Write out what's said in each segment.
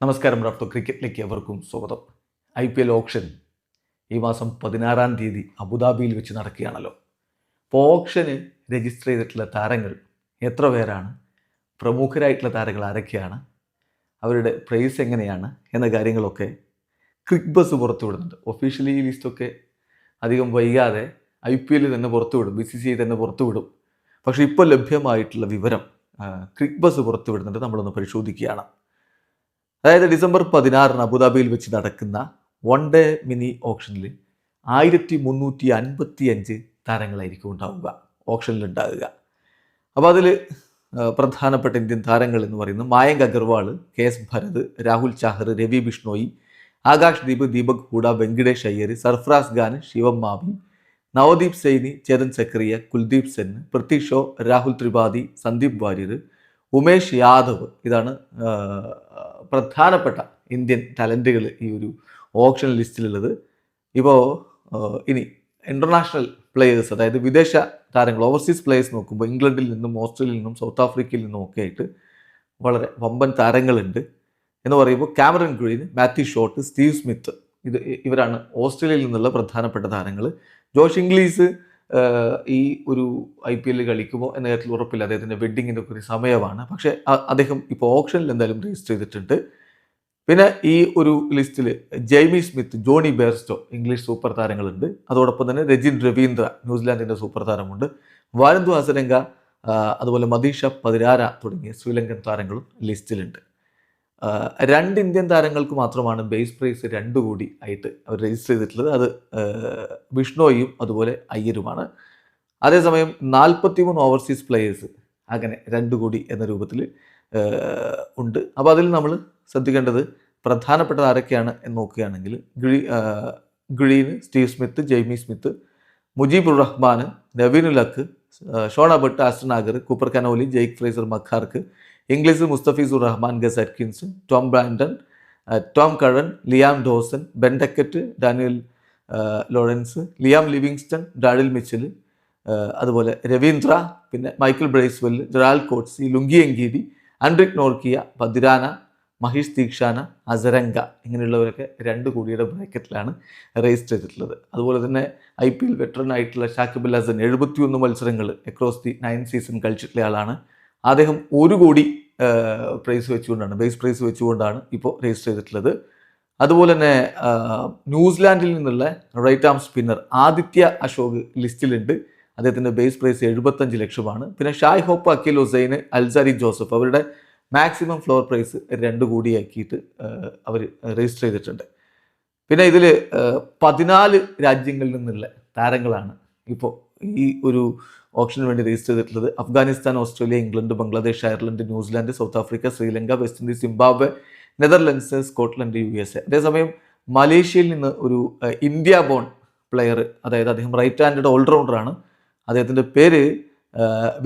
നമസ്കാരം റാഫ്റ്റോ ക്രിക്കറ്റിലേക്ക് എവർക്കും സ്വാഗതം. IPL option ഈ മാസം 16-ാം തീയതി അബുദാബിയിൽ വെച്ച് നടക്കുകയാണല്ലോ. അപ്പോൾ ഓപ്ഷന് രജിസ്റ്റർ ചെയ്തിട്ടുള്ള താരങ്ങൾ എത്ര പേരാണ്, പ്രമുഖരായിട്ടുള്ള താരങ്ങൾ ആരൊക്കെയാണ്, അവരുടെ പ്രൈസ് എങ്ങനെയാണ് എന്ന കാര്യങ്ങളൊക്കെ ക്രിക്ബസ് പുറത്തുവിടുന്നുണ്ട്. ഒഫീഷ്യലി ഈ ലിസ്റ്റൊക്കെ അധികം വൈകാതെ IPL തന്നെ പുറത്തുവിടും, BCCI തന്നെ പുറത്തുവിടും. പക്ഷേ ഇപ്പോൾ ലഭ്യമായിട്ടുള്ള വിവരം ക്രിക്ബസ് പുറത്തുവിടുന്നുണ്ട്. നമ്മളൊന്ന് പരിശോധിക്കുകയാണ്. അതായത് ഡിസംബർ 16-ന് അബുദാബിയിൽ വെച്ച് നടക്കുന്ന വൺ ഡേ മിനി ഓപ്ഷനിൽ 1355 താരങ്ങളായിരിക്കും ഓപ്ഷനിൽ ഉണ്ടാവുക. അപ്പോൾ അതിൽ പ്രധാനപ്പെട്ട ഇന്ത്യൻ താരങ്ങൾ എന്ന് പറയുന്നത് മായങ്ക് അഗർവാൾ, KS ഭരത്, രാഹുൽ ചാഹർ, രവി ബിഷ്ണോയി, ആകാശ് ദീപ്, ദീപക് ഹൂഡ, വെങ്കിടേഷ് അയ്യർ, സർഫറാസ് ഖാൻ, ശിവം മാവി, നവദീപ് സൈനി, ചേതൻ ചക്രിയ, കുൽദീപ് സെൻ, പൃഥ്വി ഷോ, രാഹുൽ ത്രിപാഠി, സന്ദീപ് വാര്യർ, ഉമേഷ് യാദവ്. ഇതാണ് പ്രധാനപ്പെട്ട ഇന്ത്യൻ ടാലൻറ്റുകൾ ഈ ഒരു ഓപ്ഷൻ ലിസ്റ്റിലുള്ളത്. ഇപ്പോൾ ഇനി ഇൻ്റർനാഷണൽ പ്ലെയേഴ്സ്, അതായത് വിദേശ താരങ്ങൾ, ഓവർസീസ് പ്ലെയേഴ്സ് നോക്കുമ്പോൾ ഇംഗ്ലണ്ടിൽ നിന്നും ഓസ്ട്രേലിയയിൽ നിന്നും സൗത്ത് ആഫ്രിക്കയിൽ നിന്നും ഒക്കെ ആയിട്ട് വളരെ വമ്പൻ താരങ്ങളുണ്ട് എന്ന് പറയുമ്പോൾ Cameron green, Matthew Short, Steve Smith, ഇവരാണ് ഓസ്ട്രേലിയയിൽ നിന്നുള്ള പ്രധാനപ്പെട്ട താരങ്ങൾ. ജോഷ് ഇംഗ്ലീസ് ഈ ഒരു IPL കളിക്കുമോ എന്ന കാര്യത്തിൽ ഉറപ്പില്ല. അദ്ദേഹത്തിൻ്റെ വെഡ്ഡിങ്ങിൻ്റെ ഒക്കെ ഒരു സമയമാണ്. പക്ഷേ അദ്ദേഹം ഇപ്പോൾ ഓപ്ഷനിൽ എന്തായാലും രജിസ്റ്റർ ചെയ്തിട്ടുണ്ട്. പിന്നെ ഈ ഒരു ലിസ്റ്റിൽ Jamie Smith, Jonny Bairstow, English super താരങ്ങളുണ്ട്. അതോടൊപ്പം തന്നെ രജിൻ രവീന്ദ്ര, ന്യൂസിലാൻഡിൻ്റെ സൂപ്പർ താരമുണ്ട്. വാരന്തു ഹസരംഗ, അതുപോലെ മദീഷ പതിരാര തുടങ്ങിയ ശ്രീലങ്കൻ താരങ്ങളും ലിസ്റ്റിലുണ്ട്. 2 ഇന്ത്യൻ താരങ്ങൾക്ക് മാത്രമാണ് ബേസ് പ്രൈസ് 2 കോടി ആയിട്ട് അവർ രജിസ്റ്റർ ചെയ്തിട്ടുള്ളത്. അത് ബിഷ്ണോയും അതുപോലെ അയ്യരുമാണ്. അതേസമയം 43 ഓവർസീസ് പ്ലെയേഴ്സ് അങ്ങനെ 2 കോടി എന്ന രൂപത്തിൽ ഉണ്ട്. അപ്പോൾ അതിൽ നമ്മൾ ശ്രദ്ധിക്കേണ്ടത് പ്രധാനപ്പെട്ടത് ആരൊക്കെയാണ് എന്ന് നോക്കുകയാണെങ്കിൽ Green, Steve Smith, Jamie Smith, Mujeebur Rahman, Naveenul Haq, Sean Abbott, Ashton Agar, Cooper Connolly, Jake Fraser McGurk, English Mustafizur Rahman, Gus Atkinson, Tom Banton, Tom Curran, Liam Dawson, Ben Duckett, Daniel Lawrence, Liam Livingstone, Daryl Mitchell, അതുപോലെ രവീന്ദ്ര, പിന്നെ Michael Bracewell, Gerald Coetzee, Lungi എങ്കീരി, Anrich Nortje, Pathirana, Maheesh Theekshana, Hasaranga, ഇങ്ങനെയുള്ളവരൊക്കെ 2 കോടിയുടെ ബ്രാക്കറ്റിലാണ് register ചെയ്തിട്ടുള്ളത്. അതുപോലെ തന്നെ IPL veteran ആയിട്ടുള്ള ഷാക്കിബ് അൽ ഹസൻ 71 മത്സരങ്ങൾ അക്രോസ് ദി 9 സീസൺ കളിച്ചിട്ടുള്ള ആളാണ്. അദ്ദേഹം 1 കോടി ബേസ് പ്രൈസ് വെച്ചുകൊണ്ടാണ് ഇപ്പോൾ രജിസ്റ്റർ ചെയ്തിട്ടുള്ളത്. അതുപോലെ തന്നെ ന്യൂസിലാൻഡിൽ നിന്നുള്ള right arm spinner Aditya Ashok ലിസ്റ്റിലുണ്ട്. അദ്ദേഹത്തിൻ്റെ ബേസ് പ്രൈസ് 75 ലക്ഷമാണ്. പിന്നെ Shai Hope, Akeal Hosein, Alzarri Joseph, അവരുടെ മാക്സിമം ഫ്ലോർ പ്രൈസ് 2 കോടിയാക്കിയിട്ട് അവർ രജിസ്റ്റർ ചെയ്തിട്ടുണ്ട്. പിന്നെ ഇതിൽ 14 രാജ്യങ്ങളിൽ നിന്നുള്ള താരങ്ങളാണ് ഇപ്പോൾ ഈ ഒരു ഓപ്ഷന് വേണ്ടി രജിസ്റ്റർ ചെയ്തിട്ടുള്ളത്. Afghanistan, Australia, England, Bangladesh, Ireland, New Zealand, south Africa, Sri Lanka, west Indies, Zimbabwe, Netherlands, Scotland, USA. അതേസമയം മലേഷ്യയിൽ നിന്ന് ഒരു ഇന്ത്യ ബോൺ പ്ലെയർ, അതായത് അദ്ദേഹം റൈറ്റ് ഹാൻഡഡ് ഓൾറൗണ്ടറാണ്. അദ്ദേഹത്തിൻ്റെ പേര്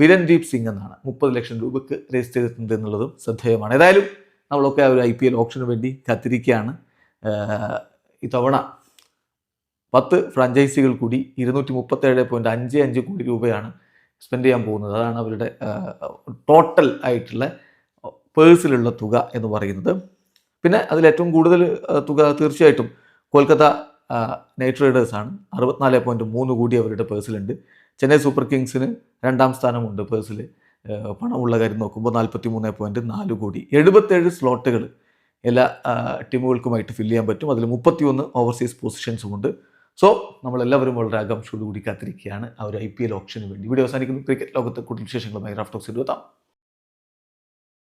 വിരൻദീപ് സിംഗ് എന്നാണ്. 30 ലക്ഷം രൂപയ്ക്ക് രജിസ്റ്റർ ചെയ്തിട്ടുണ്ട് എന്നുള്ളതും ശ്രദ്ധേയമാണ്. ഏതായാലും നമ്മളൊക്കെ ആ ഒരു IPL ഓപ്ഷന് വേണ്ടി കാത്തിരിക്കുകയാണ്. ഇത്തവണ 10 ഫ്രാഞ്ചൈസികൾ കൂടി 237.55 കോടി രൂപയാണ് സ്പെൻഡ് ചെയ്യാൻ പോകുന്നത്. അതാണ് അവരുടെ ടോട്ടൽ ആയിട്ടുള്ള പേഴ്സിലുള്ള തുക എന്ന് പറയുന്നത്. പിന്നെ അതിലേറ്റവും കൂടുതൽ തുക തീർച്ചയായിട്ടും കൊൽക്കത്ത നൈറ്റ് റൈഡേഴ്സാണ്. 64.3 കോടി അവരുടെ പേഴ്സിലുണ്ട്. ചെന്നൈ സൂപ്പർ കിങ്സിന് 2ാം സ്ഥാനമുണ്ട് പേഴ്സിൽ. പണമുള്ള കാര്യം നോക്കുമ്പോൾ 43.4 കോടി. 77 സ്ലോട്ടുകൾ എല്ലാ ടീമുകൾക്കുമായിട്ട് ഫില്ല് ചെയ്യാൻ പറ്റും. അതിൽ 31 ഓവർസീസ് പൊസിഷൻസുമുണ്ട്. സോ നമ്മളെല്ലാവരും വളരെ ആകാംക്ഷയോടുകൂടി കാത്തിരിക്കുകയാണ് ആ ഒരു IPL ഓപ്ഷന് വേണ്ടി. വീഡിയോ അവസാനിക്കുന്നു. ക്രിക്കറ്റ് ലോകത്തെ കൂടുതൽ വിശേഷങ്ങളുമായി റാഫ് ടോക്സിൽ എത്താം.